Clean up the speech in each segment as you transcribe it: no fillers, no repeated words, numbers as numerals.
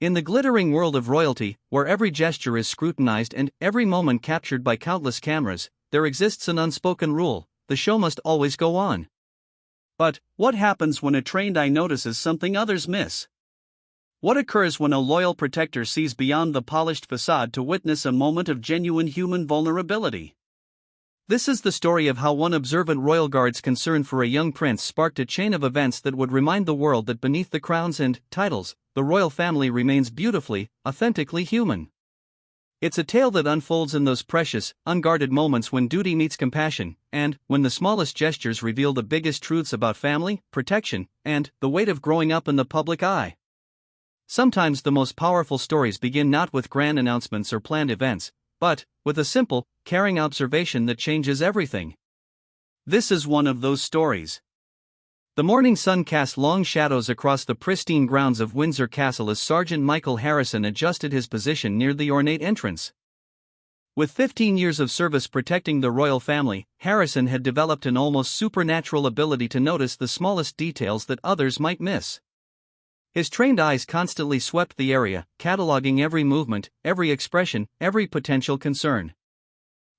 In the glittering world of royalty, where every gesture is scrutinized and every moment captured by countless cameras, there exists an unspoken rule: the show must always go on. But what happens when a trained eye notices something others miss? What occurs when a loyal protector sees beyond the polished facade to witness a moment of genuine human vulnerability? This is the story of how one observant royal guard's concern for a young prince sparked a chain of events that would remind the world that beneath the crowns and titles, the royal family remains beautifully, authentically human. It's a tale that unfolds in those precious, unguarded moments when duty meets compassion, and when the smallest gestures reveal the biggest truths about family, protection, and the weight of growing up in the public eye. Sometimes the most powerful stories begin not with grand announcements or planned events, but with a simple, caring observation that changes everything. This is one of those stories. The morning sun cast long shadows across the pristine grounds of Windsor Castle as Sergeant Michael Harrison adjusted his position near the ornate entrance. With 15 years of service protecting the royal family, Harrison had developed an almost supernatural ability to notice the smallest details that others might miss. His trained eyes constantly swept the area, cataloging every movement, every expression, every potential concern.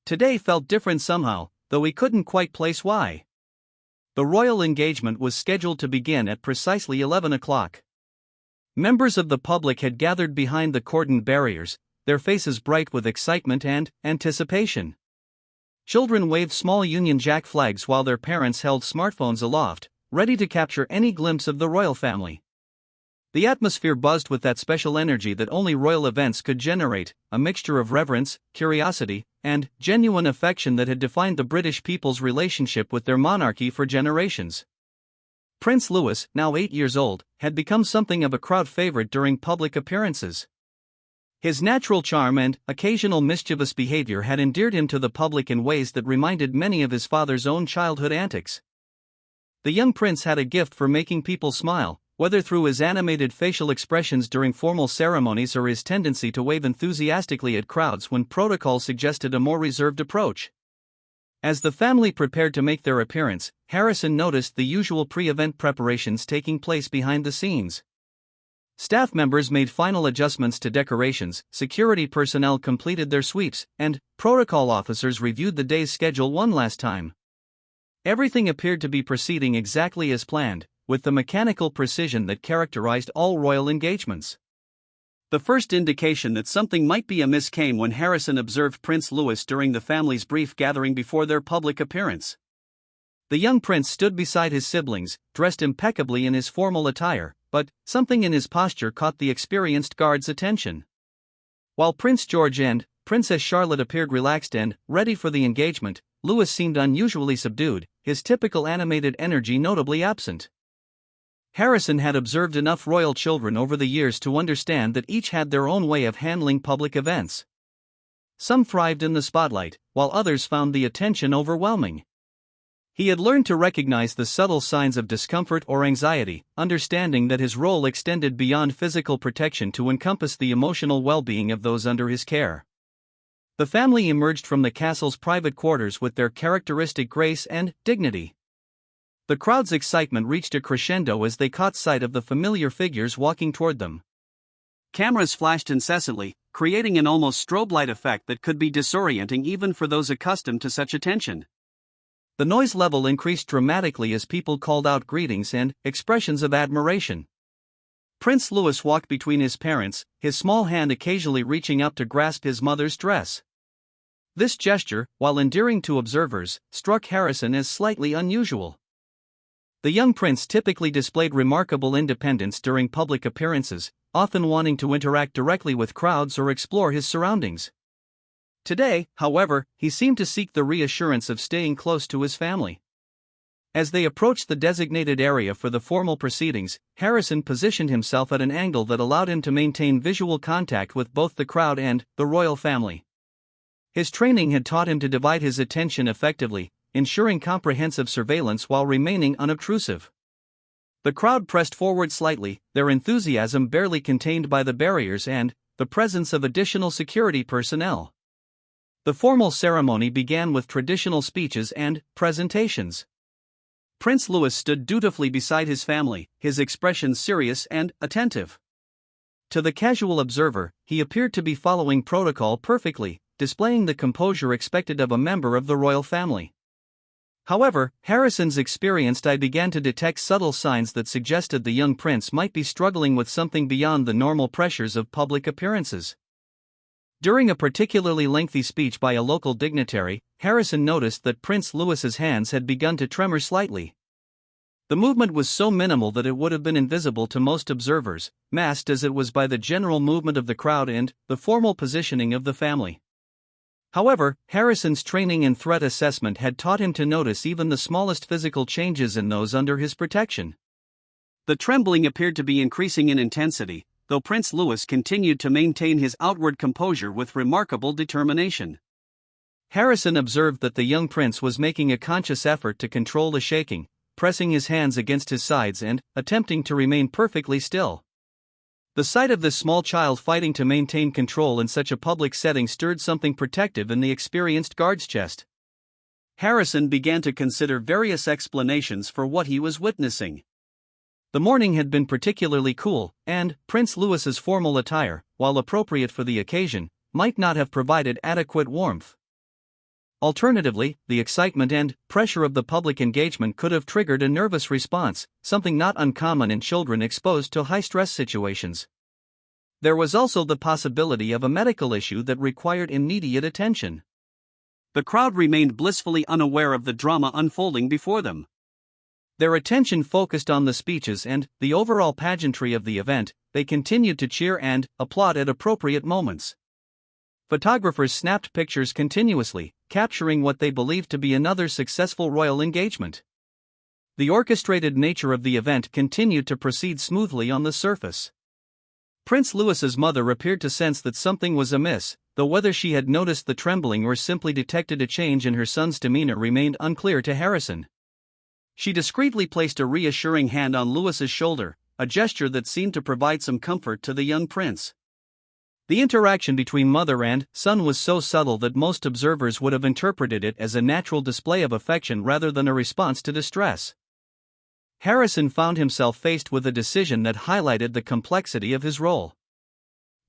Today felt different somehow, though he couldn't quite place why. The royal engagement was scheduled to begin at precisely 11 o'clock. Members of the public had gathered behind the cordoned barriers, their faces bright with excitement and anticipation. Children waved small Union Jack flags while their parents held smartphones aloft, ready to capture any glimpse of the royal family. The atmosphere buzzed with that special energy that only royal events could generate, a mixture of reverence, curiosity, and genuine affection that had defined the British people's relationship with their monarchy for generations. Prince Louis, now 8 years old, had become something of a crowd favorite during public appearances. His natural charm and occasional mischievous behavior had endeared him to the public in ways that reminded many of his father's own childhood antics. The young prince had a gift for making people smile, whether through his animated facial expressions during formal ceremonies or his tendency to wave enthusiastically at crowds when protocol suggested a more reserved approach. As the family prepared to make their appearance, Harrison noticed the usual pre-event preparations taking place behind the scenes. Staff members made final adjustments to decorations, security personnel completed their sweeps, and protocol officers reviewed the day's schedule one last time. Everything appeared to be proceeding exactly as planned, with the mechanical precision that characterized all royal engagements. The first indication that something might be amiss came when Harrison observed Prince Louis during the family's brief gathering before their public appearance. The young prince stood beside his siblings, dressed impeccably in his formal attire, but something in his posture caught the experienced guard's attention. While Prince George and Princess Charlotte appeared relaxed and ready for the engagement, Louis seemed unusually subdued, his typical animated energy notably absent. Harrison had observed enough royal children over the years to understand that each had their own way of handling public events. Some thrived in the spotlight, while others found the attention overwhelming. He had learned to recognize the subtle signs of discomfort or anxiety, understanding that his role extended beyond physical protection to encompass the emotional well-being of those under his care. The family emerged from the castle's private quarters with their characteristic grace and dignity. The crowd's excitement reached a crescendo as they caught sight of the familiar figures walking toward them. Cameras flashed incessantly, creating an almost strobe-light effect that could be disorienting even for those accustomed to such attention. The noise level increased dramatically as people called out greetings and expressions of admiration. Prince Louis walked between his parents, his small hand occasionally reaching up to grasp his mother's dress. This gesture, while endearing to observers, struck Harrison as slightly unusual. The young prince typically displayed remarkable independence during public appearances, often wanting to interact directly with crowds or explore his surroundings. Today, however, he seemed to seek the reassurance of staying close to his family. As they approached the designated area for the formal proceedings, Harrison positioned himself at an angle that allowed him to maintain visual contact with both the crowd and the royal family. His training had taught him to divide his attention effectively, ensuring comprehensive surveillance while remaining unobtrusive. The crowd pressed forward slightly, their enthusiasm barely contained by the barriers and the presence of additional security personnel. The formal ceremony began with traditional speeches and presentations. Prince Louis stood dutifully beside his family, his expression serious and attentive. To the casual observer, he appeared to be following protocol perfectly, displaying the composure expected of a member of the royal family. However, Harrison's experienced eye began to detect subtle signs that suggested the young prince might be struggling with something beyond the normal pressures of public appearances. During a particularly lengthy speech by a local dignitary, Harrison noticed that Prince Louis's hands had begun to tremor slightly. The movement was so minimal that it would have been invisible to most observers, masked as it was by the general movement of the crowd and the formal positioning of the family. However, Harrison's training in threat assessment had taught him to notice even the smallest physical changes in those under his protection. The trembling appeared to be increasing in intensity, though Prince Louis continued to maintain his outward composure with remarkable determination. Harrison observed that the young prince was making a conscious effort to control the shaking, pressing his hands against his sides and attempting to remain perfectly still. The sight of this small child fighting to maintain control in such a public setting stirred something protective in the experienced guard's chest. Harrison began to consider various explanations for what he was witnessing. The morning had been particularly cool, and Prince Louis's formal attire, while appropriate for the occasion, might not have provided adequate warmth. Alternatively, the excitement and pressure of the public engagement could have triggered a nervous response, something not uncommon in children exposed to high-stress situations. There was also the possibility of a medical issue that required immediate attention. The crowd remained blissfully unaware of the drama unfolding before them. Their attention focused on the speeches and the overall pageantry of the event. They continued to cheer and applaud at appropriate moments. Photographers snapped pictures continuously, capturing what they believed to be another successful royal engagement. The orchestrated nature of the event continued to proceed smoothly on the surface. Prince Louis's mother appeared to sense that something was amiss, though whether she had noticed the trembling or simply detected a change in her son's demeanor remained unclear to Harrison. She discreetly placed a reassuring hand on Louis's shoulder, a gesture that seemed to provide some comfort to the young prince. The interaction between mother and son was so subtle that most observers would have interpreted it as a natural display of affection rather than a response to distress. Harrison found himself faced with a decision that highlighted the complexity of his role.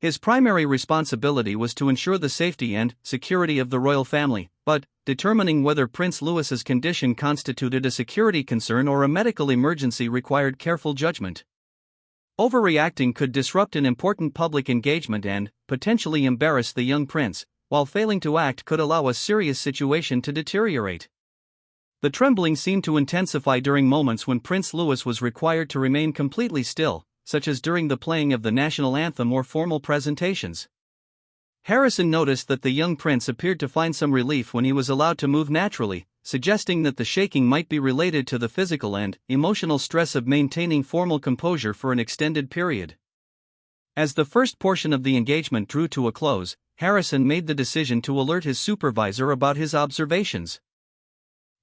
His primary responsibility was to ensure the safety and security of the royal family, but determining whether Prince Louis's condition constituted a security concern or a medical emergency required careful judgment. Overreacting could disrupt an important public engagement and potentially embarrass the young prince, while failing to act could allow a serious situation to deteriorate. The trembling seemed to intensify during moments when Prince Louis was required to remain completely still, such as during the playing of the national anthem or formal presentations. Harrison noticed that the young prince appeared to find some relief when he was allowed to move naturally, suggesting that the shaking might be related to the physical and emotional stress of maintaining formal composure for an extended period. As the first portion of the engagement drew to a close, Harrison made the decision to alert his supervisor about his observations.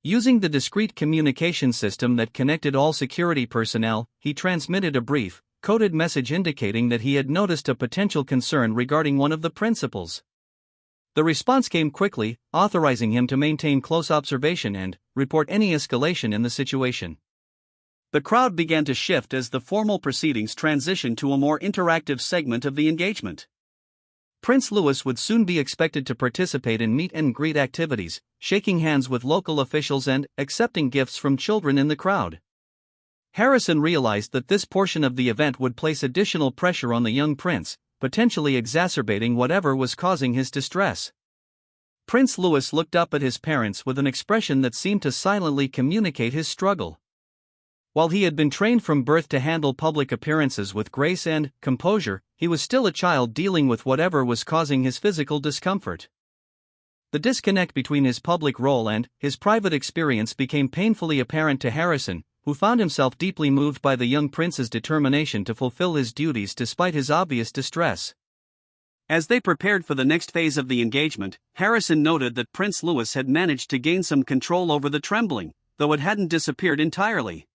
Using the discreet communication system that connected all security personnel, he transmitted a brief, coded message indicating that he had noticed a potential concern regarding one of the principals. The response came quickly, authorizing him to maintain close observation and report any escalation in the situation. The crowd began to shift as the formal proceedings transitioned to a more interactive segment of the engagement. Prince Louis would soon be expected to participate in meet-and-greet activities, shaking hands with local officials and accepting gifts from children in the crowd. Harrison realized that this portion of the event would place additional pressure on the young prince, potentially exacerbating whatever was causing his distress. Prince Louis looked up at his parents with an expression that seemed to silently communicate his struggle. While he had been trained from birth to handle public appearances with grace and composure, he was still a child dealing with whatever was causing his physical discomfort. The disconnect between his public role and his private experience became painfully apparent to Harrison, who found himself deeply moved by the young prince's determination to fulfill his duties despite his obvious distress. As they prepared for the next phase of the engagement, Harrison noted that Prince Louis had managed to gain some control over the trembling, though it hadn't disappeared entirely.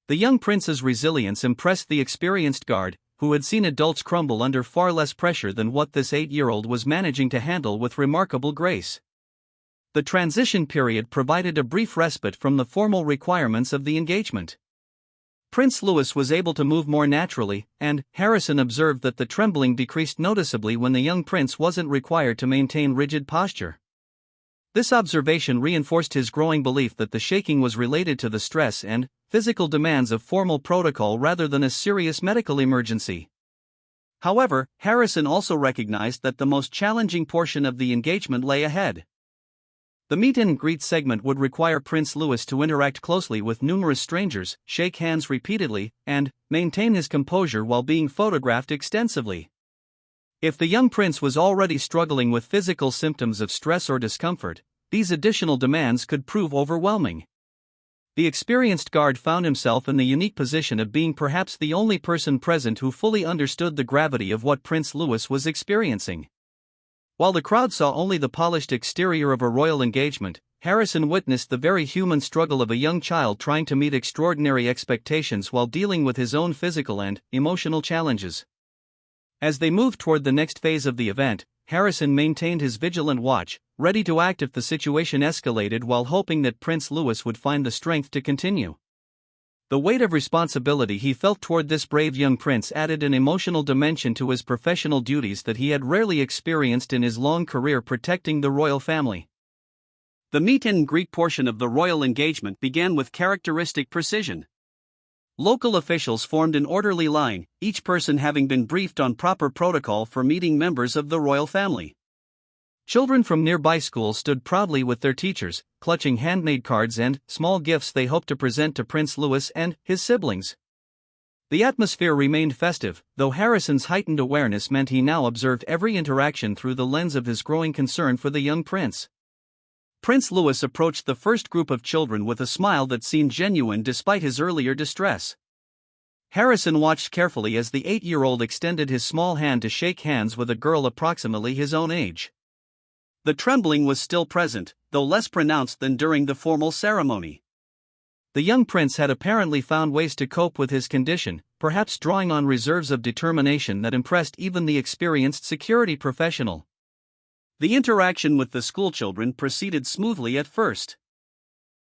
The young prince's resilience impressed the experienced guard, who had seen adults crumble under far less pressure than what this 8-year-old was managing to handle with remarkable grace. The transition period provided a brief respite from the formal requirements of the engagement. Prince Louis was able to move more naturally, and Harrison observed that the trembling decreased noticeably when the young prince wasn't required to maintain rigid posture. This observation reinforced his growing belief that the shaking was related to the stress and physical demands of formal protocol rather than a serious medical emergency. However, Harrison also recognized that the most challenging portion of the engagement lay ahead. The meet and greet segment would require Prince Louis to interact closely with numerous strangers, shake hands repeatedly, and maintain his composure while being photographed extensively. If the young prince was already struggling with physical symptoms of stress or discomfort, these additional demands could prove overwhelming. The experienced guard found himself in the unique position of being perhaps the only person present who fully understood the gravity of what Prince Louis was experiencing. While the crowd saw only the polished exterior of a royal engagement, Harrison witnessed the very human struggle of a young child trying to meet extraordinary expectations while dealing with his own physical and emotional challenges. As they moved toward the next phase of the event, Harrison maintained his vigilant watch, ready to act if the situation escalated while hoping that Prince Louis would find the strength to continue. The weight of responsibility he felt toward this brave young prince added an emotional dimension to his professional duties that he had rarely experienced in his long career protecting the royal family. The meet and greet portion of the royal engagement began with characteristic precision. Local officials formed an orderly line, each person having been briefed on proper protocol for meeting members of the royal family. Children from nearby schools stood proudly with their teachers, clutching handmade cards and small gifts they hoped to present to Prince Louis and his siblings. The atmosphere remained festive, though Harrison's heightened awareness meant he now observed every interaction through the lens of his growing concern for the young prince. Prince Louis approached the first group of children with a smile that seemed genuine despite his earlier distress. Harrison watched carefully as the 8-year-old extended his small hand to shake hands with a girl approximately his own age. The trembling was still present, though less pronounced than during the formal ceremony. The young prince had apparently found ways to cope with his condition, perhaps drawing on reserves of determination that impressed even the experienced security professional. The interaction with the schoolchildren proceeded smoothly at first.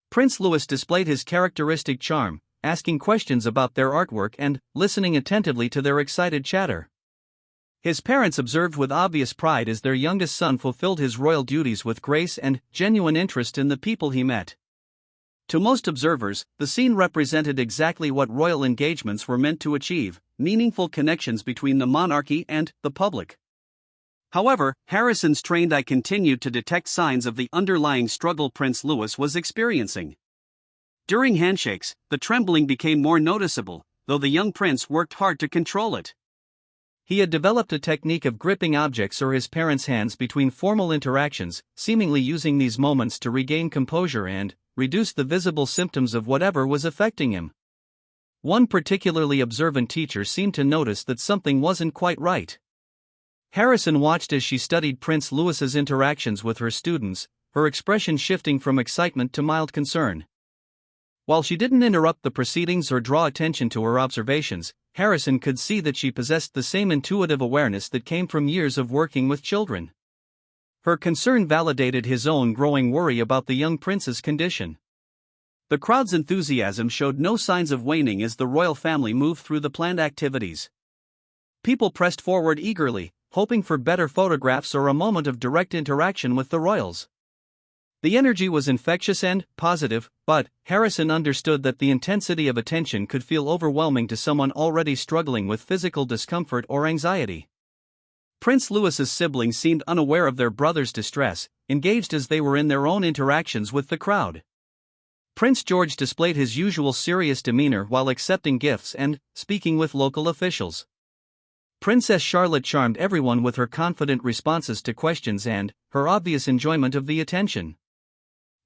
Prince Louis displayed his characteristic charm, asking questions about their artwork and listening attentively to their excited chatter. His parents observed with obvious pride as their youngest son fulfilled his royal duties with grace and genuine interest in the people he met. To most observers, the scene represented exactly what royal engagements were meant to achieve: meaningful connections between the monarchy and the public. However, Harrison's trained eye continued to detect signs of the underlying struggle Prince Louis was experiencing. During handshakes, the trembling became more noticeable, though the young prince worked hard to control it. He had developed a technique of gripping objects or his parents' hands between formal interactions, seemingly using these moments to regain composure and reduce the visible symptoms of whatever was affecting him. One particularly observant teacher seemed to notice that something wasn't quite right. Harrison watched as she studied Prince Louis's interactions with her students, her expression shifting from excitement to mild concern. While she didn't interrupt the proceedings or draw attention to her observations, Harrison could see that she possessed the same intuitive awareness that came from years of working with children. Her concern validated his own growing worry about the young prince's condition. The crowd's enthusiasm showed no signs of waning as the royal family moved through the planned activities. People pressed forward eagerly, hoping for better photographs or a moment of direct interaction with the royals. The energy was infectious and positive, but Harrison understood that the intensity of attention could feel overwhelming to someone already struggling with physical discomfort or anxiety. Prince Louis's siblings seemed unaware of their brother's distress, engaged as they were in their own interactions with the crowd. Prince George displayed his usual serious demeanor while accepting gifts and speaking with local officials. Princess Charlotte charmed everyone with her confident responses to questions and her obvious enjoyment of the attention.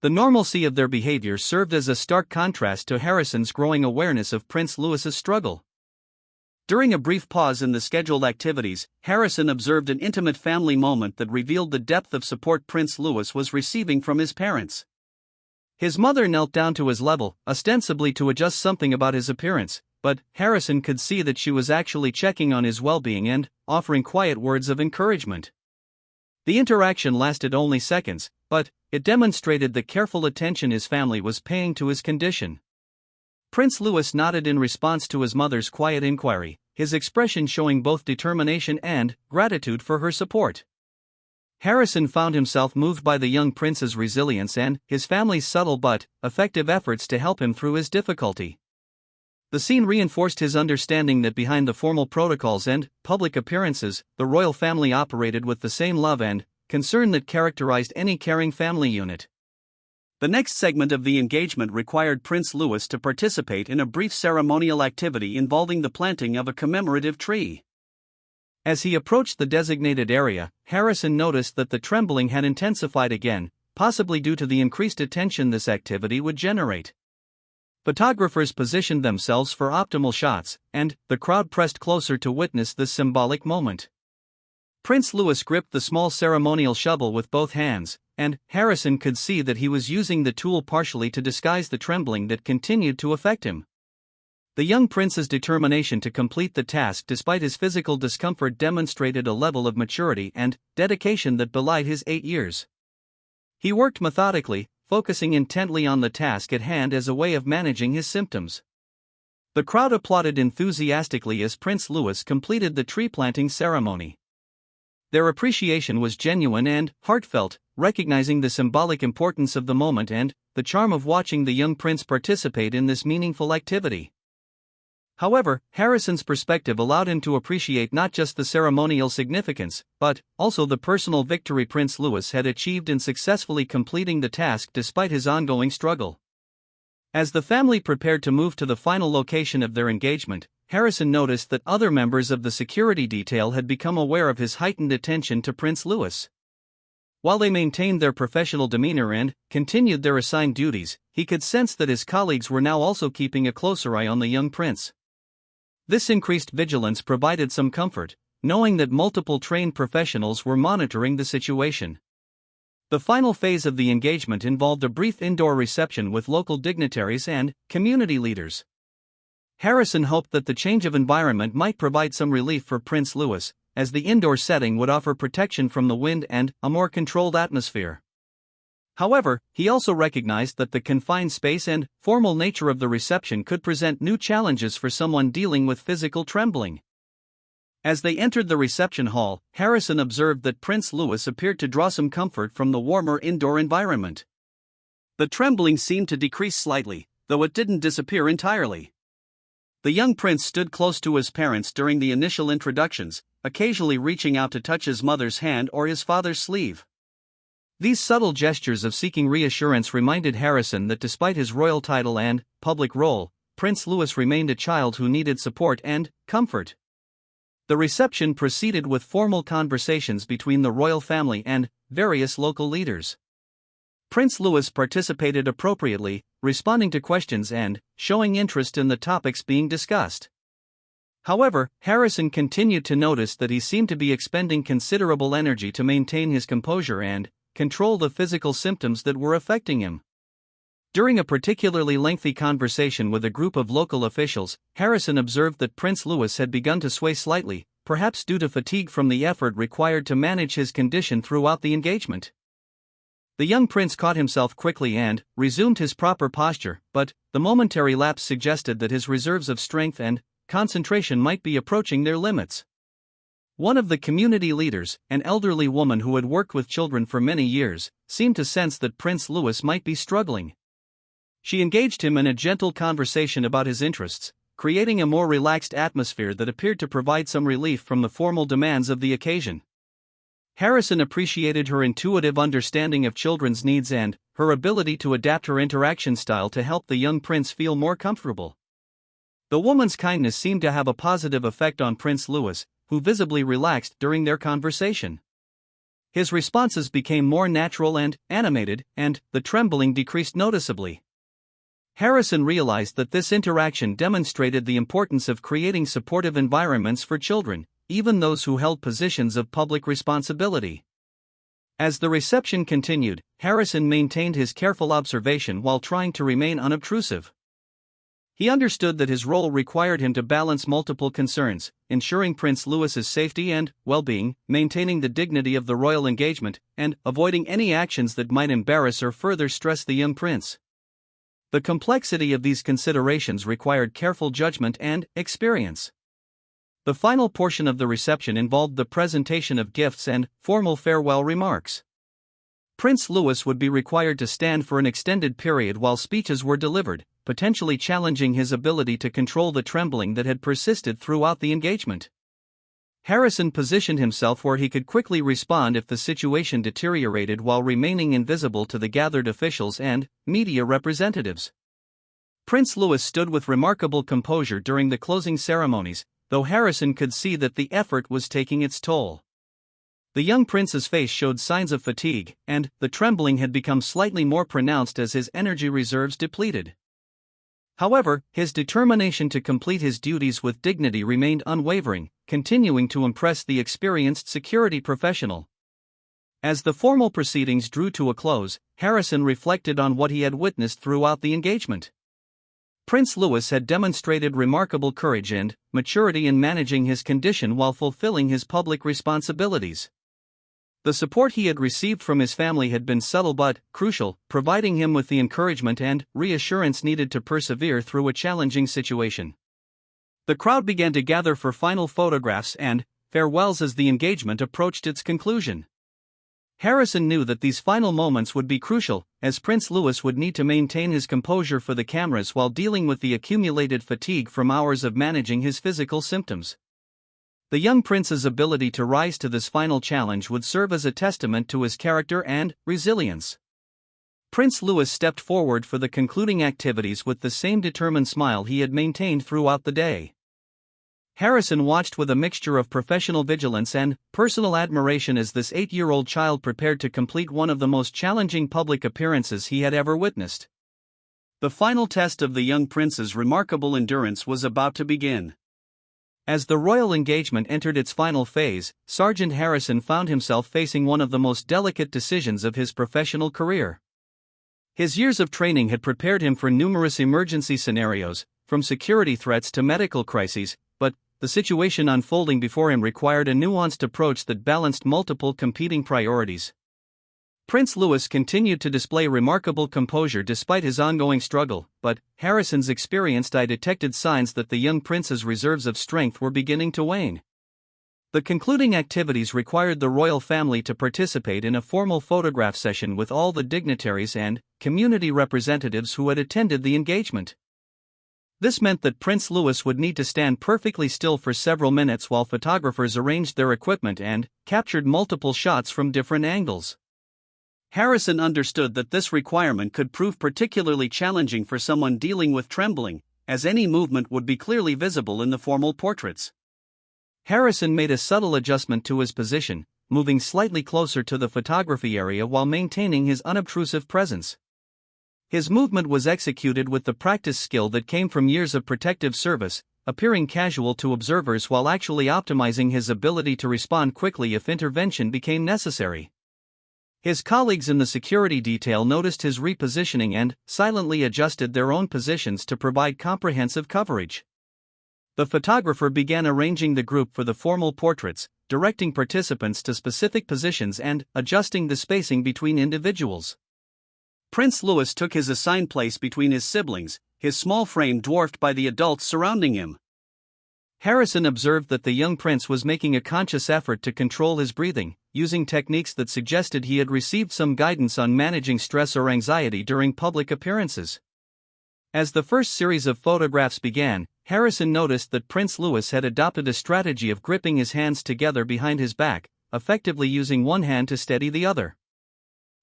The normalcy of their behavior served as a stark contrast to Harrison's growing awareness of Prince Louis's struggle. During a brief pause in the scheduled activities, Harrison observed an intimate family moment that revealed the depth of support Prince Louis was receiving from his parents. His mother knelt down to his level, ostensibly to adjust something about his appearance, but Harrison could see that she was actually checking on his well-being and offering quiet words of encouragement. The interaction lasted only seconds, but it demonstrated the careful attention his family was paying to his condition. Prince Louis nodded in response to his mother's quiet inquiry, his expression showing both determination and gratitude for her support. Harrison found himself moved by the young prince's resilience and his family's subtle but effective efforts to help him through his difficulty. The scene reinforced his understanding that behind the formal protocols and public appearances, the royal family operated with the same love and concern that characterized any caring family unit. The next segment of the engagement required Prince Louis to participate in a brief ceremonial activity involving the planting of a commemorative tree. As he approached the designated area, Harrison noticed that the trembling had intensified again, possibly due to the increased attention this activity would generate. Photographers positioned themselves for optimal shots, and the crowd pressed closer to witness this symbolic moment. Prince Louis gripped the small ceremonial shovel with both hands, and Harrison could see that he was using the tool partially to disguise the trembling that continued to affect him. The young prince's determination to complete the task despite his physical discomfort demonstrated a level of maturity and dedication that belied his 8 years. He worked methodically, focusing intently on the task at hand as a way of managing his symptoms. The crowd applauded enthusiastically as Prince Louis completed the tree planting ceremony. Their appreciation was genuine and heartfelt, recognizing the symbolic importance of the moment and the charm of watching the young prince participate in this meaningful activity. However, Harrison's perspective allowed him to appreciate not just the ceremonial significance, but also the personal victory Prince Louis had achieved in successfully completing the task despite his ongoing struggle. As the family prepared to move to the final location of their engagement, Harrison noticed that other members of the security detail had become aware of his heightened attention to Prince Louis. While they maintained their professional demeanor and continued their assigned duties, he could sense that his colleagues were now also keeping a closer eye on the young prince. This increased vigilance provided some comfort, knowing that multiple trained professionals were monitoring the situation. The final phase of the engagement involved a brief indoor reception with local dignitaries and community leaders. Harrison hoped that the change of environment might provide some relief for Prince Louis, as the indoor setting would offer protection from the wind and a more controlled atmosphere. However, he also recognized that the confined space and formal nature of the reception could present new challenges for someone dealing with physical trembling. As they entered the reception hall, Harrison observed that Prince Louis appeared to draw some comfort from the warmer indoor environment. The trembling seemed to decrease slightly, though it didn't disappear entirely. The young prince stood close to his parents during the initial introductions, occasionally reaching out to touch his mother's hand or his father's sleeve. These subtle gestures of seeking reassurance reminded Harrison that despite his royal title and public role, Prince Louis remained a child who needed support and comfort. The reception proceeded with formal conversations between the royal family and various local leaders. Prince Louis participated appropriately, responding to questions and showing interest in the topics being discussed. However, Harrison continued to notice that he seemed to be expending considerable energy to maintain his composure and control the physical symptoms that were affecting him. During a particularly lengthy conversation with a group of local officials, Harrison observed that Prince Louis had begun to sway slightly, perhaps due to fatigue from the effort required to manage his condition throughout the engagement. The young prince caught himself quickly and resumed his proper posture, but the momentary lapse suggested that his reserves of strength and concentration might be approaching their limits. One of the community leaders, an elderly woman who had worked with children for many years, seemed to sense that Prince Louis might be struggling. She engaged him in a gentle conversation about his interests, creating a more relaxed atmosphere that appeared to provide some relief from the formal demands of the occasion. Harrison appreciated her intuitive understanding of children's needs and her ability to adapt her interaction style to help the young prince feel more comfortable. The woman's kindness seemed to have a positive effect on Prince Louis, who visibly relaxed during their conversation. His responses became more natural and animated, and the trembling decreased noticeably. Harrison realized that this interaction demonstrated the importance of creating supportive environments for children, even those who held positions of public responsibility. As the reception continued, Harrison maintained his careful observation while trying to remain unobtrusive. He understood that his role required him to balance multiple concerns, ensuring Prince Louis's safety and well-being, maintaining the dignity of the royal engagement, and avoiding any actions that might embarrass or further stress the young prince. The complexity of these considerations required careful judgment and experience. The final portion of the reception involved the presentation of gifts and formal farewell remarks. Prince Louis would be required to stand for an extended period while speeches were delivered, potentially challenging his ability to control the trembling that had persisted throughout the engagement. Harrison positioned himself where he could quickly respond if the situation deteriorated while remaining invisible to the gathered officials and media representatives. Prince Louis stood with remarkable composure during the closing ceremonies, though Harrison could see that the effort was taking its toll. The young prince's face showed signs of fatigue, and the trembling had become slightly more pronounced as his energy reserves depleted. However, his determination to complete his duties with dignity remained unwavering, continuing to impress the experienced security professional. As the formal proceedings drew to a close, Harrison reflected on what he had witnessed throughout the engagement. Prince Louis had demonstrated remarkable courage and maturity in managing his condition while fulfilling his public responsibilities. The support he had received from his family had been subtle but crucial, providing him with the encouragement and reassurance needed to persevere through a challenging situation. The crowd began to gather for final photographs and farewells as the engagement approached its conclusion. Harrison knew that these final moments would be crucial, as Prince Louis would need to maintain his composure for the cameras while dealing with the accumulated fatigue from hours of managing his physical symptoms. The young prince's ability to rise to this final challenge would serve as a testament to his character and resilience. Prince Louis stepped forward for the concluding activities with the same determined smile he had maintained throughout the day. Harrison watched with a mixture of professional vigilance and personal admiration as this 8-year-old child prepared to complete one of the most challenging public appearances he had ever witnessed. The final test of the young prince's remarkable endurance was about to begin. As the royal engagement entered its final phase, Sergeant Harrison found himself facing one of the most delicate decisions of his professional career. His years of training had prepared him for numerous emergency scenarios, from security threats to medical crises, but the situation unfolding before him required a nuanced approach that balanced multiple competing priorities. Prince Louis continued to display remarkable composure despite his ongoing struggle, but Harrison's experienced eye detected signs that the young prince's reserves of strength were beginning to wane. The concluding activities required the royal family to participate in a formal photograph session with all the dignitaries and community representatives who had attended the engagement. This meant that Prince Louis would need to stand perfectly still for several minutes while photographers arranged their equipment and captured multiple shots from different angles. Harrison understood that this requirement could prove particularly challenging for someone dealing with trembling, as any movement would be clearly visible in the formal portraits. Harrison made a subtle adjustment to his position, moving slightly closer to the photography area while maintaining his unobtrusive presence. His movement was executed with the practiced skill that came from years of protective service, appearing casual to observers while actually optimizing his ability to respond quickly if intervention became necessary. His colleagues in the security detail noticed his repositioning and silently adjusted their own positions to provide comprehensive coverage. The photographer began arranging the group for the formal portraits, directing participants to specific positions and adjusting the spacing between individuals. Prince Louis took his assigned place between his siblings, his small frame dwarfed by the adults surrounding him. Harrison observed that the young prince was making a conscious effort to control his breathing, using techniques that suggested he had received some guidance on managing stress or anxiety during public appearances. As the first series of photographs began, Harrison noticed that Prince Louis had adopted a strategy of gripping his hands together behind his back, effectively using one hand to steady the other.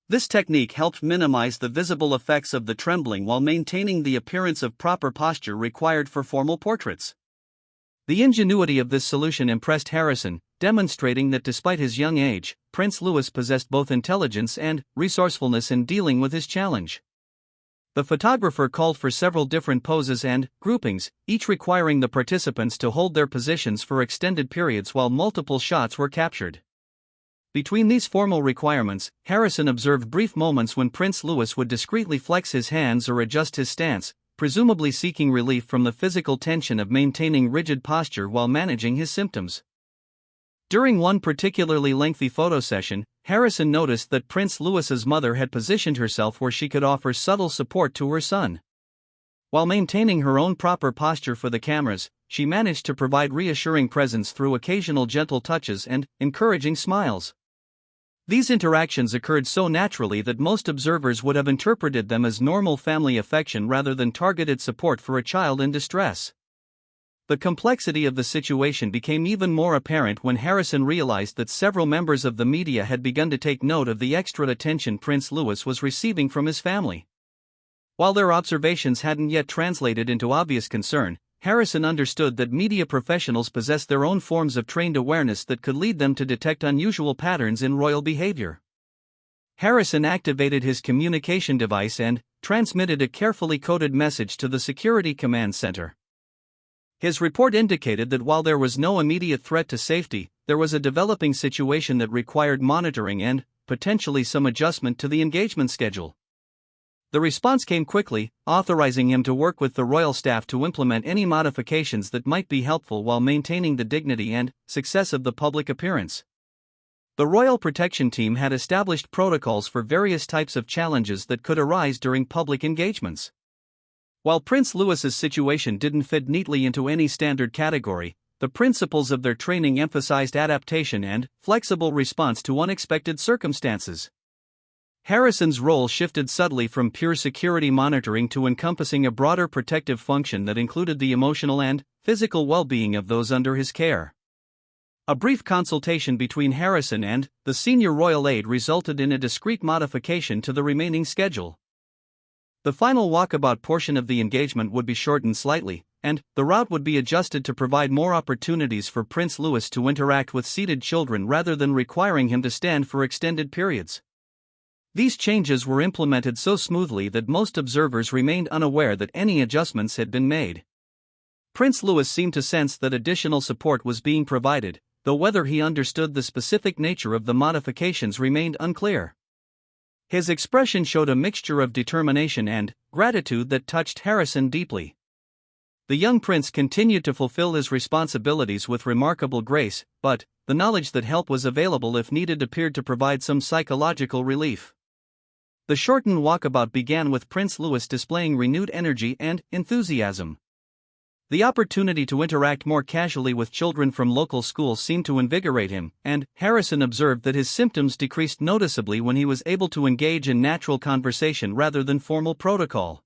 This technique helped minimize the visible effects of the trembling while maintaining the appearance of proper posture required for formal portraits. The ingenuity of this solution impressed Harrison, demonstrating that despite his young age, Prince Louis possessed both intelligence and resourcefulness in dealing with his challenge. The photographer called for several different poses and groupings, each requiring the participants to hold their positions for extended periods while multiple shots were captured. Between these formal requirements, Harrison observed brief moments when Prince Louis would discreetly flex his hands or adjust his stance, presumably seeking relief from the physical tension of maintaining rigid posture while managing his symptoms. During one particularly lengthy photo session, Harrison noticed that Prince Louis's mother had positioned herself where she could offer subtle support to her son. While maintaining her own proper posture for the cameras, she managed to provide reassuring presence through occasional gentle touches and encouraging smiles. These interactions occurred so naturally that most observers would have interpreted them as normal family affection rather than targeted support for a child in distress. The complexity of the situation became even more apparent when Harrison realized that several members of the media had begun to take note of the extra attention Prince Louis was receiving from his family. While their observations hadn't yet translated into obvious concern, Harrison understood that media professionals possess their own forms of trained awareness that could lead them to detect unusual patterns in royal behavior. Harrison activated his communication device and transmitted a carefully coded message to the Security Command Center. His report indicated that while there was no immediate threat to safety, there was a developing situation that required monitoring and, potentially, some adjustment to the engagement schedule. The response came quickly, authorizing him to work with the royal staff to implement any modifications that might be helpful while maintaining the dignity and success of the public appearance. The Royal Protection Team had established protocols for various types of challenges that could arise during public engagements. While Prince Louis's situation didn't fit neatly into any standard category, the principles of their training emphasized adaptation and flexible response to unexpected circumstances. Harrison's role shifted subtly from pure security monitoring to encompassing a broader protective function that included the emotional and physical well-being of those under his care. A brief consultation between Harrison and the senior royal aide resulted in a discreet modification to the remaining schedule. The final walkabout portion of the engagement would be shortened slightly, and the route would be adjusted to provide more opportunities for Prince Louis to interact with seated children rather than requiring him to stand for extended periods. These changes were implemented so smoothly that most observers remained unaware that any adjustments had been made. Prince Louis seemed to sense that additional support was being provided, though whether he understood the specific nature of the modifications remained unclear. His expression showed a mixture of determination and gratitude that touched Harrison deeply. The young prince continued to fulfill his responsibilities with remarkable grace, but the knowledge that help was available if needed appeared to provide some psychological relief. The shortened walkabout began with Prince Louis displaying renewed energy and enthusiasm. The opportunity to interact more casually with children from local schools seemed to invigorate him, and Harrison observed that his symptoms decreased noticeably when he was able to engage in natural conversation rather than formal protocol.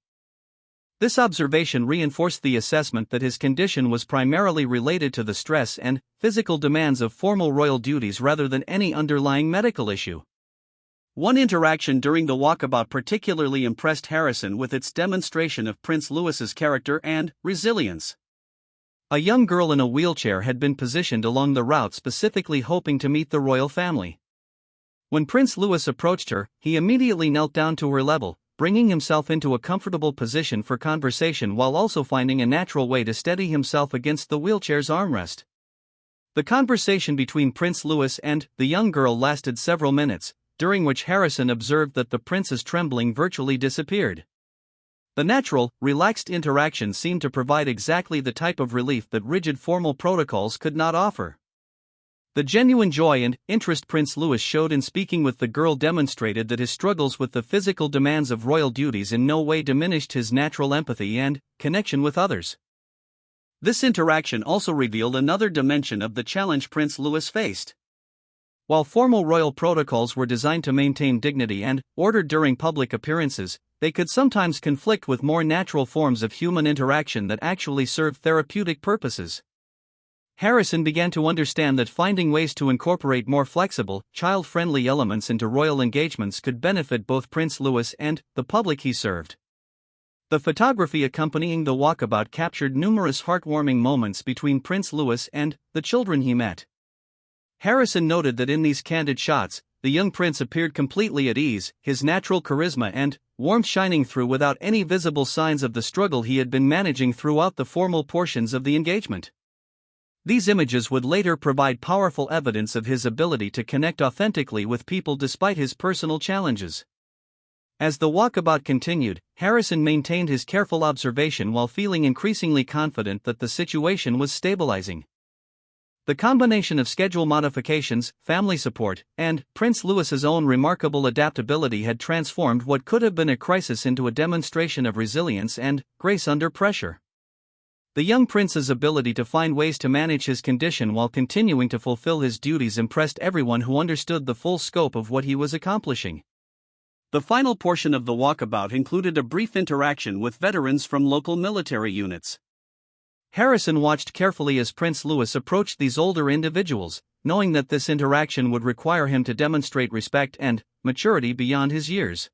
This observation reinforced the assessment that his condition was primarily related to the stress and physical demands of formal royal duties rather than any underlying medical issue. One interaction during the walkabout particularly impressed Harrison with its demonstration of Prince Louis's character and resilience. A young girl in a wheelchair had been positioned along the route specifically hoping to meet the royal family. When Prince Louis approached her, he immediately knelt down to her level, bringing himself into a comfortable position for conversation while also finding a natural way to steady himself against the wheelchair's armrest. The conversation between Prince Louis and the young girl lasted several minutes, during which Harrison observed that the prince's trembling virtually disappeared. The natural, relaxed interaction seemed to provide exactly the type of relief that rigid formal protocols could not offer. The genuine joy and interest Prince Louis showed in speaking with the girl demonstrated that his struggles with the physical demands of royal duties in no way diminished his natural empathy and connection with others. This interaction also revealed another dimension of the challenge Prince Louis faced. While formal royal protocols were designed to maintain dignity and order during public appearances, they could sometimes conflict with more natural forms of human interaction that actually served therapeutic purposes. Harrison began to understand that finding ways to incorporate more flexible, child-friendly elements into royal engagements could benefit both Prince Louis and the public he served. The photography accompanying the walkabout captured numerous heartwarming moments between Prince Louis and the children he met. Harrison noted that in these candid shots, the young prince appeared completely at ease, his natural charisma and warmth shining through without any visible signs of the struggle he had been managing throughout the formal portions of the engagement. These images would later provide powerful evidence of his ability to connect authentically with people despite his personal challenges. As the walkabout continued, Harrison maintained his careful observation while feeling increasingly confident that the situation was stabilizing. The combination of schedule modifications, family support, and Prince Louis's own remarkable adaptability had transformed what could have been a crisis into a demonstration of resilience and grace under pressure. The young prince's ability to find ways to manage his condition while continuing to fulfill his duties impressed everyone who understood the full scope of what he was accomplishing. The final portion of the walkabout included a brief interaction with veterans from local military units. Harrison watched carefully as Prince Louis approached these older individuals, knowing that this interaction would require him to demonstrate respect and maturity beyond his years.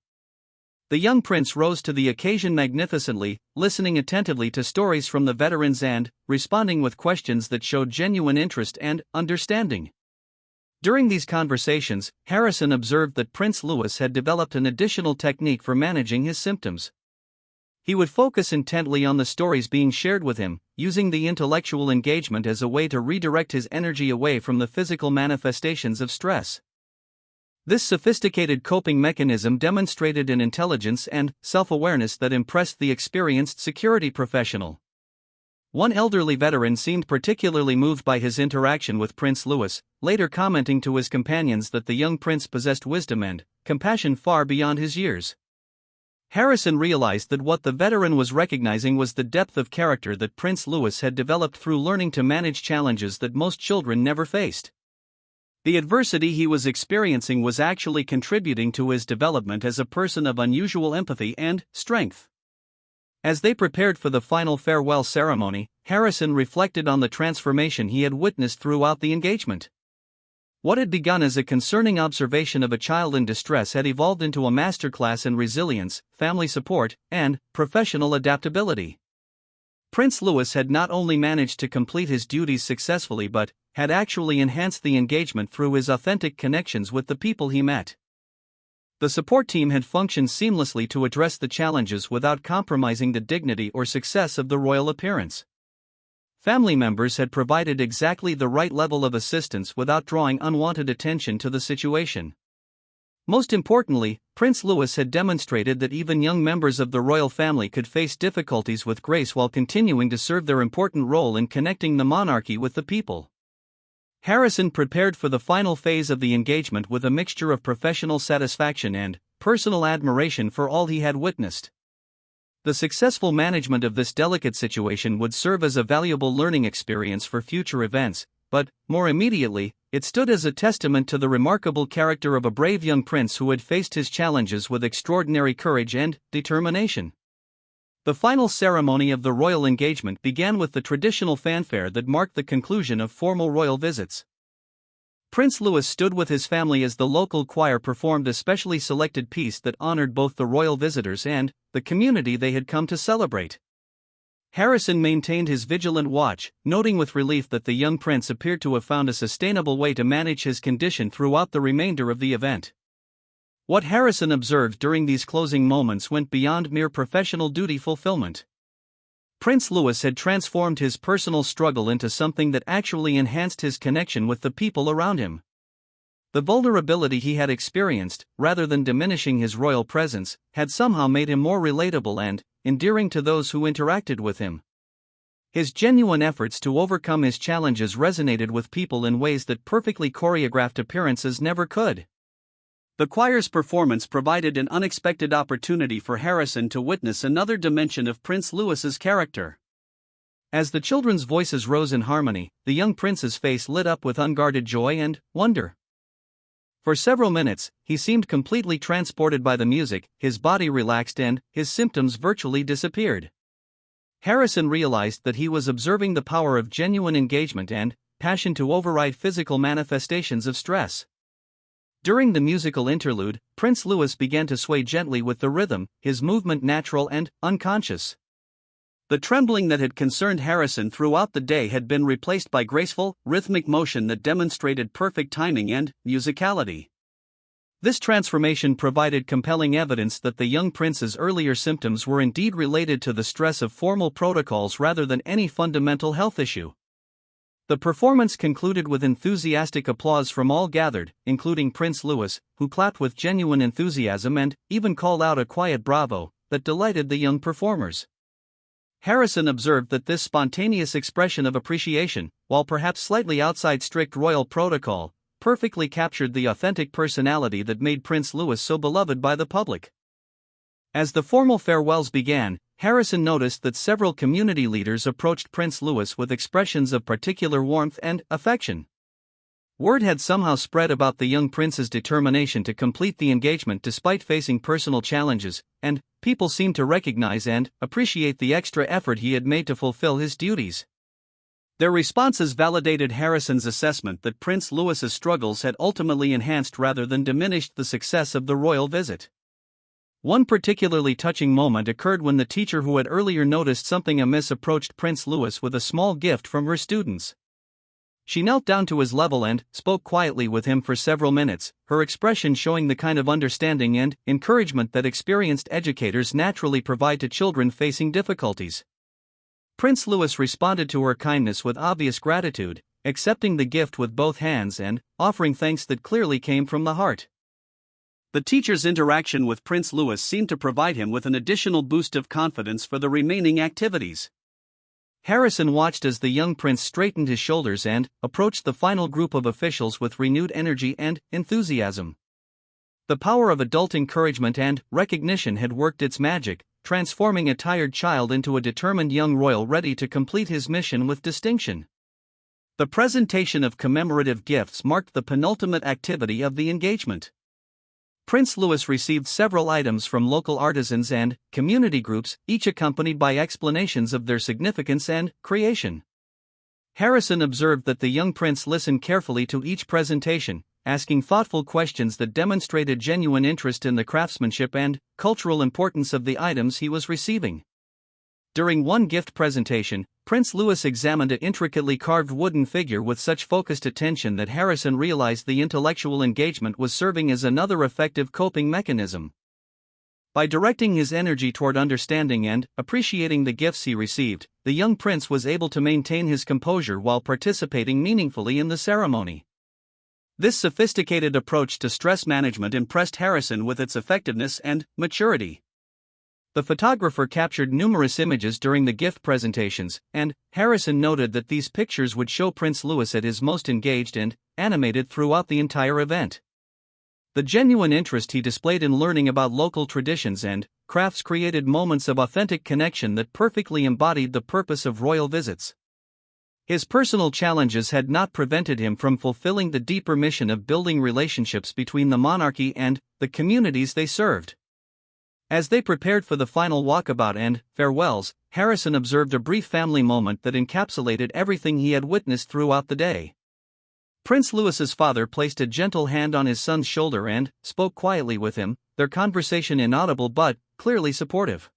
The young prince rose to the occasion magnificently, listening attentively to stories from the veterans and responding with questions that showed genuine interest and understanding. During these conversations, Harrison observed that Prince Louis had developed an additional technique for managing his symptoms. He would focus intently on the stories being shared with him, using the intellectual engagement as a way to redirect his energy away from the physical manifestations of stress. This sophisticated coping mechanism demonstrated an intelligence and self-awareness that impressed the experienced security professional. One elderly veteran seemed particularly moved by his interaction with Prince Louis, later commenting to his companions that the young prince possessed wisdom and compassion far beyond his years. Harrison realized that what the veteran was recognizing was the depth of character that Prince Louis had developed through learning to manage challenges that most children never faced. The adversity he was experiencing was actually contributing to his development as a person of unusual empathy and strength. As they prepared for the final farewell ceremony, Harrison reflected on the transformation he had witnessed throughout the engagement. What had begun as a concerning observation of a child in distress had evolved into a masterclass in resilience, family support, and professional adaptability. Prince Louis had not only managed to complete his duties successfully but had actually enhanced the engagement through his authentic connections with the people he met. The support team had functioned seamlessly to address the challenges without compromising the dignity or success of the royal appearance. Family members had provided exactly the right level of assistance without drawing unwanted attention to the situation. Most importantly, Prince Louis had demonstrated that even young members of the royal family could face difficulties with grace while continuing to serve their important role in connecting the monarchy with the people. Harrison prepared for the final phase of the engagement with a mixture of professional satisfaction and personal admiration for all he had witnessed. The successful management of this delicate situation would serve as a valuable learning experience for future events, but, more immediately, it stood as a testament to the remarkable character of a brave young prince who had faced his challenges with extraordinary courage and determination. The final ceremony of the royal engagement began with the traditional fanfare that marked the conclusion of formal royal visits. Prince Louis stood with his family as the local choir performed a specially selected piece that honored both the royal visitors and the community they had come to celebrate. Harrison maintained his vigilant watch, noting with relief that the young prince appeared to have found a sustainable way to manage his condition throughout the remainder of the event. What Harrison observed during these closing moments went beyond mere professional duty fulfillment. Prince Louis had transformed his personal struggle into something that actually enhanced his connection with the people around him. The vulnerability he had experienced, rather than diminishing his royal presence, had somehow made him more relatable and endearing to those who interacted with him. His genuine efforts to overcome his challenges resonated with people in ways that perfectly choreographed appearances never could. The choir's performance provided an unexpected opportunity for Harrison to witness another dimension of Prince Louis's character. As the children's voices rose in harmony, the young prince's face lit up with unguarded joy and wonder. For several minutes, he seemed completely transported by the music, his body relaxed and his symptoms virtually disappeared. Harrison realized that he was observing the power of genuine engagement and passion to override physical manifestations of stress. During the musical interlude, Prince Louis began to sway gently with the rhythm, his movement natural and unconscious. The trembling that had concerned Harrison throughout the day had been replaced by graceful, rhythmic motion that demonstrated perfect timing and musicality. This transformation provided compelling evidence that the young prince's earlier symptoms were indeed related to the stress of formal protocols rather than any fundamental health issue. The performance concluded with enthusiastic applause from all gathered, including Prince Louis, who clapped with genuine enthusiasm and even called out a quiet bravo that delighted the young performers. Harrison observed that this spontaneous expression of appreciation, while perhaps slightly outside strict royal protocol, perfectly captured the authentic personality that made Prince Louis so beloved by the public. As the formal farewells began, Harrison noticed that several community leaders approached Prince Louis with expressions of particular warmth and affection. Word had somehow spread about the young prince's determination to complete the engagement despite facing personal challenges, and people seemed to recognize and appreciate the extra effort he had made to fulfill his duties. Their responses validated Harrison's assessment that Prince Louis's struggles had ultimately enhanced rather than diminished the success of the royal visit. One particularly touching moment occurred when the teacher who had earlier noticed something amiss approached Prince Louis with a small gift from her students. She knelt down to his level and spoke quietly with him for several minutes, her expression showing the kind of understanding and encouragement that experienced educators naturally provide to children facing difficulties. Prince Louis responded to her kindness with obvious gratitude, accepting the gift with both hands and offering thanks that clearly came from the heart. The teacher's interaction with Prince Louis seemed to provide him with an additional boost of confidence for the remaining activities. Harrison watched as the young prince straightened his shoulders and approached the final group of officials with renewed energy and enthusiasm. The power of adult encouragement and recognition had worked its magic, transforming a tired child into a determined young royal ready to complete his mission with distinction. The presentation of commemorative gifts marked the penultimate activity of the engagement. Prince Louis received several items from local artisans and community groups, each accompanied by explanations of their significance and creation. Harrison observed that the young prince listened carefully to each presentation, asking thoughtful questions that demonstrated genuine interest in the craftsmanship and cultural importance of the items he was receiving. During one gift presentation, Prince Louis examined an intricately carved wooden figure with such focused attention that Harrison realized the intellectual engagement was serving as another effective coping mechanism. By directing his energy toward understanding and appreciating the gifts he received, the young prince was able to maintain his composure while participating meaningfully in the ceremony. This sophisticated approach to stress management impressed Harrison with its effectiveness and maturity. The photographer captured numerous images during the gift presentations, and Harrison noted that these pictures would show Prince Louis at his most engaged and animated throughout the entire event. The genuine interest he displayed in learning about local traditions and crafts created moments of authentic connection that perfectly embodied the purpose of royal visits. His personal challenges had not prevented him from fulfilling the deeper mission of building relationships between the monarchy and the communities they served. As they prepared for the final walkabout and farewells, Harrison observed a brief family moment that encapsulated everything he had witnessed throughout the day. Prince Louis's father placed a gentle hand on his son's shoulder and spoke quietly with him, their conversation inaudible but clearly supportive.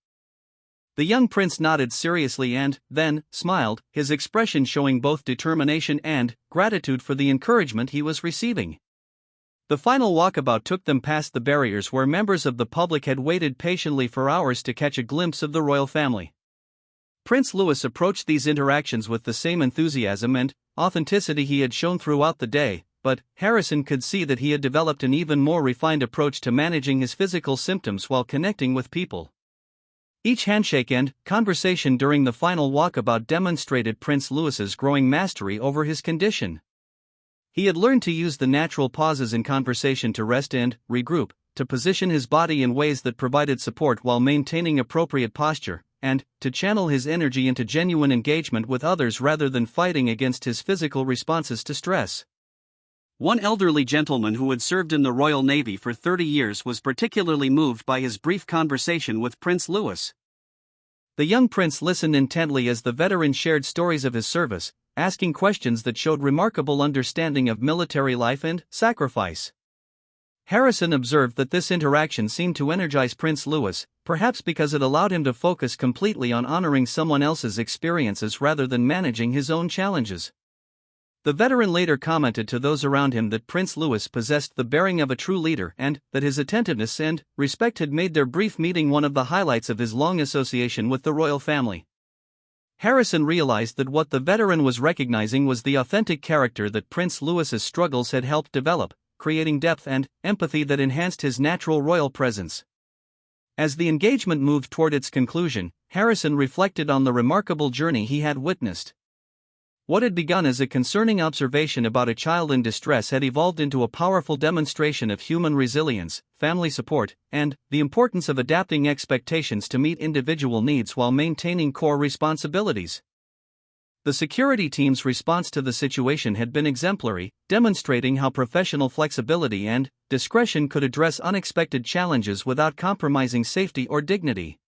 The young prince nodded seriously and then smiled, his expression showing both determination and gratitude for the encouragement he was receiving. The final walkabout took them past the barriers where members of the public had waited patiently for hours to catch a glimpse of the royal family. Prince Louis approached these interactions with the same enthusiasm and authenticity he had shown throughout the day, but Harrison could see that he had developed an even more refined approach to managing his physical symptoms while connecting with people. Each handshake and conversation during the final walkabout demonstrated Prince Louis's growing mastery over his condition. He had learned to use the natural pauses in conversation to rest and regroup, to position his body in ways that provided support while maintaining appropriate posture, and to channel his energy into genuine engagement with others rather than fighting against his physical responses to stress. One elderly gentleman who had served in the Royal Navy for 30 years was particularly moved by his brief conversation with Prince Louis. The young prince listened intently as the veteran shared stories of his service, asking questions that showed remarkable understanding of military life and sacrifice. Harrison observed that this interaction seemed to energize Prince Louis, perhaps because it allowed him to focus completely on honoring someone else's experiences rather than managing his own challenges. The veteran later commented to those around him that Prince Louis possessed the bearing of a true leader and that his attentiveness and respect had made their brief meeting one of the highlights of his long association with the royal family. Harrison realized that what the veteran was recognizing was the authentic character that Prince Louis's struggles had helped develop, creating depth and empathy that enhanced his natural royal presence. As the engagement moved toward its conclusion, Harrison reflected on the remarkable journey he had witnessed. What had begun as a concerning observation about a child in distress had evolved into a powerful demonstration of human resilience, family support, and the importance of adapting expectations to meet individual needs while maintaining core responsibilities. The security team's response to the situation had been exemplary, demonstrating how professional flexibility and discretion could address unexpected challenges without compromising safety or dignity.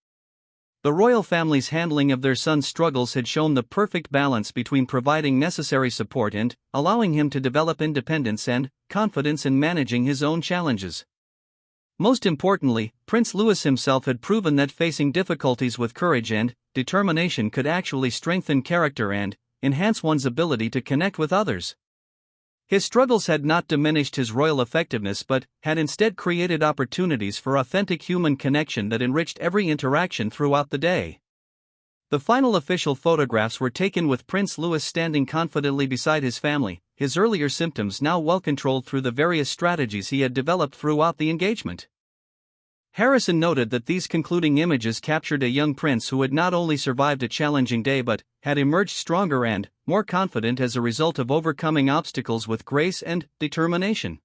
The royal family's handling of their son's struggles had shown the perfect balance between providing necessary support and allowing him to develop independence and confidence in managing his own challenges. Most importantly, Prince Louis himself had proven that facing difficulties with courage and determination could actually strengthen character and enhance one's ability to connect with others. His struggles had not diminished his royal effectiveness but had instead created opportunities for authentic human connection that enriched every interaction throughout the day. The final official photographs were taken with Prince Louis standing confidently beside his family, his earlier symptoms now well controlled through the various strategies he had developed throughout the engagement. Harrison noted that these concluding images captured a young prince who had not only survived a challenging day but had emerged stronger and more confident as a result of overcoming obstacles with grace and determination.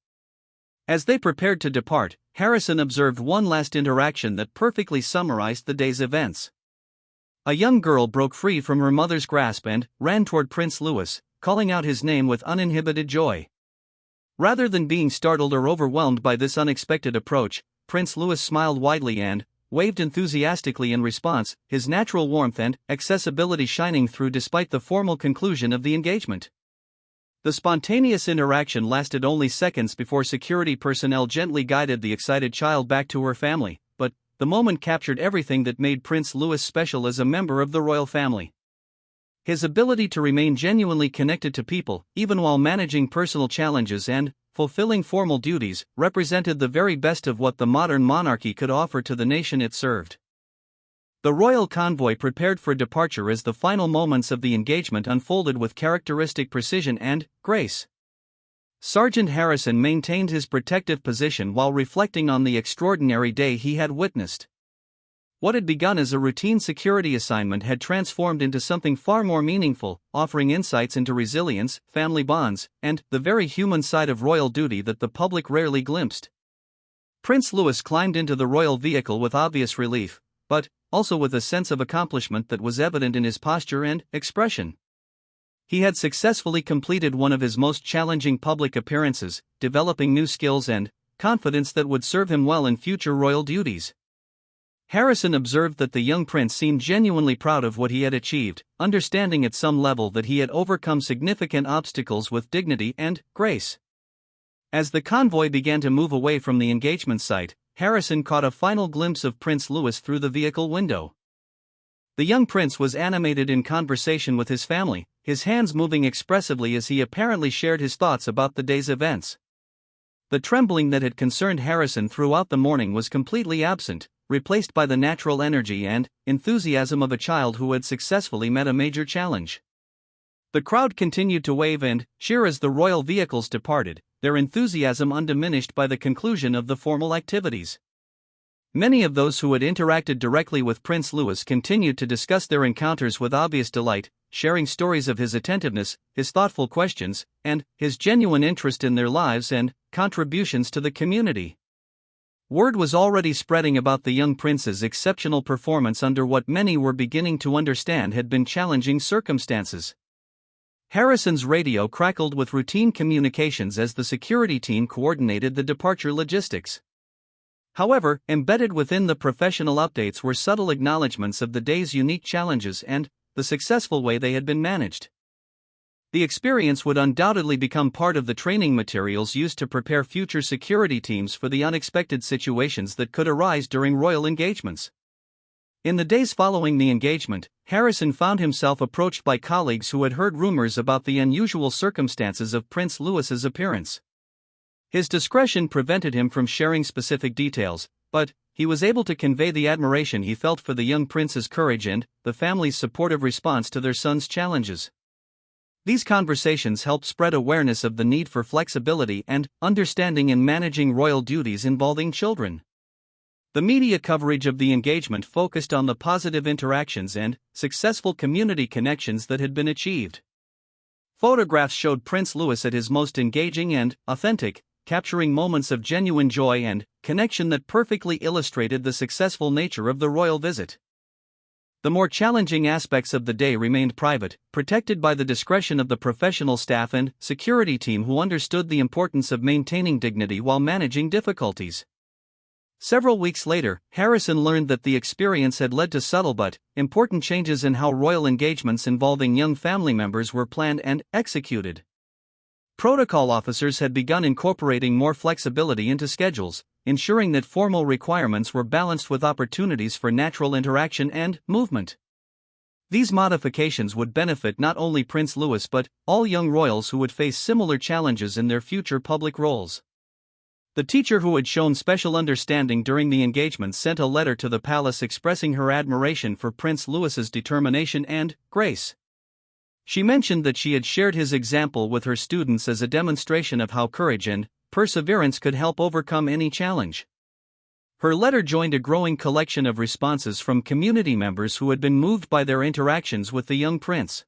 As they prepared to depart, Harrison observed one last interaction that perfectly summarized the day's events. A young girl broke free from her mother's grasp and ran toward Prince Louis, calling out his name with uninhibited joy. Rather than being startled or overwhelmed by this unexpected approach, Prince Louis smiled widely and waved enthusiastically in response, his natural warmth and accessibility shining through despite the formal conclusion of the engagement. The spontaneous interaction lasted only seconds before security personnel gently guided the excited child back to her family, but the moment captured everything that made Prince Louis special as a member of the royal family. His ability to remain genuinely connected to people, even while managing personal challenges and fulfilling formal duties, represented the very best of what the modern monarchy could offer to the nation it served. The royal convoy prepared for departure as the final moments of the engagement unfolded with characteristic precision and grace. Sergeant Harrison maintained his protective position while reflecting on the extraordinary day he had witnessed. What had begun as a routine security assignment had transformed into something far more meaningful, offering insights into resilience, family bonds, and the very human side of royal duty that the public rarely glimpsed. Prince Louis climbed into the royal vehicle with obvious relief, but also with a sense of accomplishment that was evident in his posture and expression. He had successfully completed one of his most challenging public appearances, developing new skills and confidence that would serve him well in future royal duties. Harrison observed that the young prince seemed genuinely proud of what he had achieved, understanding at some level that he had overcome significant obstacles with dignity and grace. As the convoy began to move away from the engagement site, Harrison caught a final glimpse of Prince Louis through the vehicle window. The young prince was animated in conversation with his family, his hands moving expressively as he apparently shared his thoughts about the day's events. The trembling that had concerned Harrison throughout the morning was completely absent, replaced by the natural energy and enthusiasm of a child who had successfully met a major challenge. The crowd continued to wave and cheer as the royal vehicles departed, their enthusiasm undiminished by the conclusion of the formal activities. Many of those who had interacted directly with Prince Louis continued to discuss their encounters with obvious delight, sharing stories of his attentiveness, his thoughtful questions, and his genuine interest in their lives and contributions to the community. Word was already spreading about the young prince's exceptional performance under what many were beginning to understand had been challenging circumstances. Harrison's radio crackled with routine communications as the security team coordinated the departure logistics. However, embedded within the professional updates were subtle acknowledgments of the day's unique challenges and the successful way they had been managed. The experience would undoubtedly become part of the training materials used to prepare future security teams for the unexpected situations that could arise during royal engagements. In the days following the engagement, Harrison found himself approached by colleagues who had heard rumors about the unusual circumstances of Prince Louis's appearance. His discretion prevented him from sharing specific details, but he was able to convey the admiration he felt for the young prince's courage and the family's supportive response to their son's challenges. These conversations helped spread awareness of the need for flexibility and understanding in managing royal duties involving children. The media coverage of the engagement focused on the positive interactions and successful community connections that had been achieved. Photographs showed Prince Louis at his most engaging and authentic, capturing moments of genuine joy and connection that perfectly illustrated the successful nature of the royal visit. The more challenging aspects of the day remained private, protected by the discretion of the professional staff and security team who understood the importance of maintaining dignity while managing difficulties. Several weeks later, Harrison learned that the experience had led to subtle but important changes in how royal engagements involving young family members were planned and executed. Protocol officers had begun incorporating more flexibility into schedules, ensuring that formal requirements were balanced with opportunities for natural interaction and movement. These modifications would benefit not only Prince Louis but all young royals who would face similar challenges in their future public roles. The teacher who had shown special understanding during the engagement sent a letter to the palace expressing her admiration for Prince Louis's determination and grace. She mentioned that she had shared his example with her students as a demonstration of how courage and perseverance could help overcome any challenge. Her letter joined a growing collection of responses from community members who had been moved by their interactions with the young prince.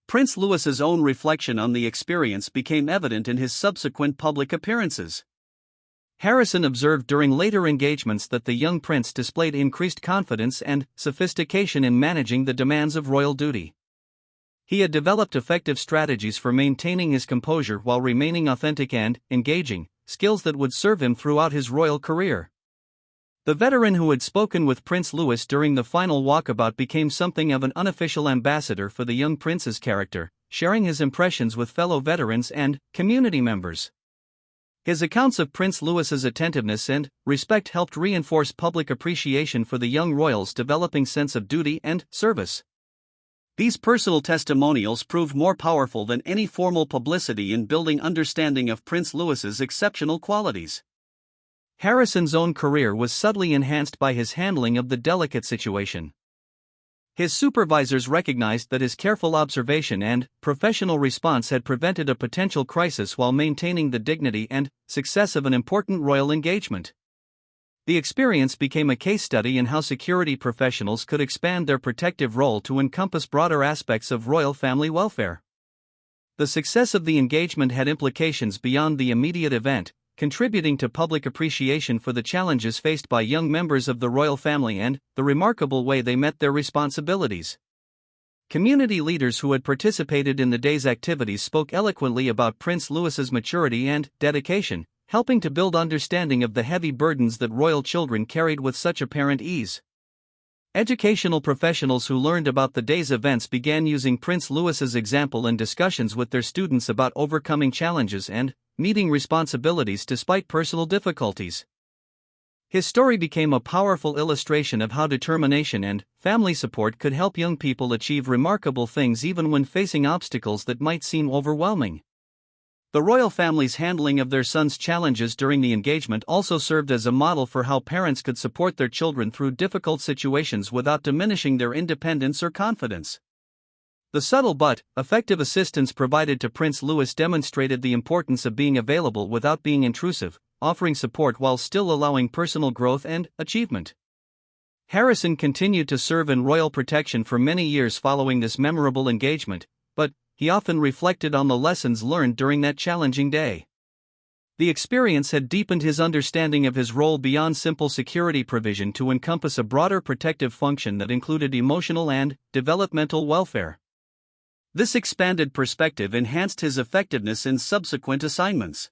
Prince Louis's own reflection on the experience became evident in his subsequent public appearances. Harrison observed during later engagements that the young prince displayed increased confidence and sophistication in managing the demands of royal duty. He had developed effective strategies for maintaining his composure while remaining authentic and engaging, skills that would serve him throughout his royal career. The veteran who had spoken with Prince Louis during the final walkabout became something of an unofficial ambassador for the young prince's character, sharing his impressions with fellow veterans and community members. His accounts of Prince Louis's attentiveness and respect helped reinforce public appreciation for the young royal's developing sense of duty and service. These personal testimonials proved more powerful than any formal publicity in building understanding of Prince Louis's exceptional qualities. Harrison's own career was subtly enhanced by his handling of the delicate situation. His supervisors recognized that his careful observation and professional response had prevented a potential crisis while maintaining the dignity and success of an important royal engagement. The experience became a case study in how security professionals could expand their protective role to encompass broader aspects of royal family welfare. The success of the engagement had implications beyond the immediate event, contributing to public appreciation for the challenges faced by young members of the royal family and the remarkable way they met their responsibilities. Community leaders who had participated in the day's activities spoke eloquently about Prince Louis's maturity and dedication, helping to build understanding of the heavy burdens that royal children carried with such apparent ease. Educational professionals who learned about the day's events began using Prince Louis's example in discussions with their students about overcoming challenges and meeting responsibilities despite personal difficulties. His story became a powerful illustration of how determination and family support could help young people achieve remarkable things even when facing obstacles that might seem overwhelming. The royal family's handling of their son's challenges during the engagement also served as a model for how parents could support their children through difficult situations without diminishing their independence or confidence. The subtle but effective assistance provided to Prince Louis demonstrated the importance of being available without being intrusive, offering support while still allowing personal growth and achievement. Harrison continued to serve in royal protection for many years following this memorable engagement, but he often reflected on the lessons learned during that challenging day. The experience had deepened his understanding of his role beyond simple security provision to encompass a broader protective function that included emotional and developmental welfare. This expanded perspective enhanced his effectiveness in subsequent assignments.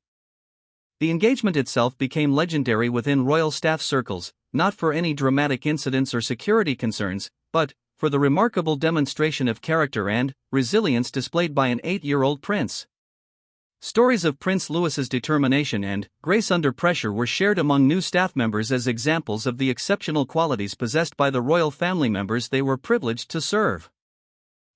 The engagement itself became legendary within royal staff circles, not for any dramatic incidents or security concerns, but for the remarkable demonstration of character and resilience displayed by an 8-year-old prince. Stories of Prince Louis's determination and grace under pressure were shared among new staff members as examples of the exceptional qualities possessed by the royal family members they were privileged to serve.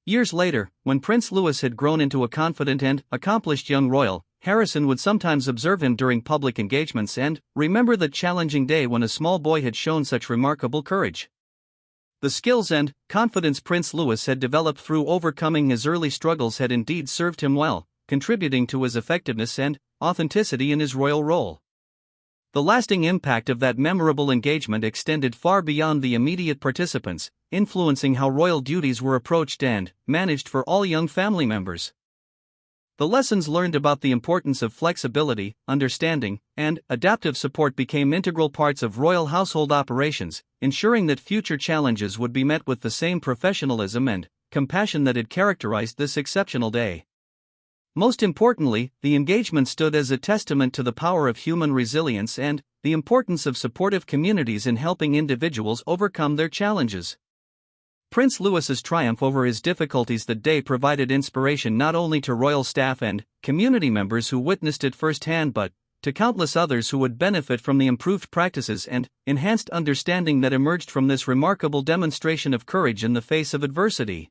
Years later, when Prince Louis had grown into a confident and accomplished young royal, Harrison would sometimes observe him during public engagements and remember that challenging day when a small boy had shown such remarkable courage. The skills and confidence Prince Louis had developed through overcoming his early struggles had indeed served him well, contributing to his effectiveness and authenticity in his royal role. The lasting impact of that memorable engagement extended far beyond the immediate participants, influencing how royal duties were approached and managed for all young family members. The lessons learned about the importance of flexibility, understanding, and adaptive support became integral parts of royal household operations, ensuring that future challenges would be met with the same professionalism and compassion that had characterized this exceptional day. Most importantly, the engagement stood as a testament to the power of human resilience and the importance of supportive communities in helping individuals overcome their challenges. Prince Louis's triumph over his difficulties that day provided inspiration not only to royal staff and community members who witnessed it firsthand but to countless others who would benefit from the improved practices and enhanced understanding that emerged from this remarkable demonstration of courage in the face of adversity.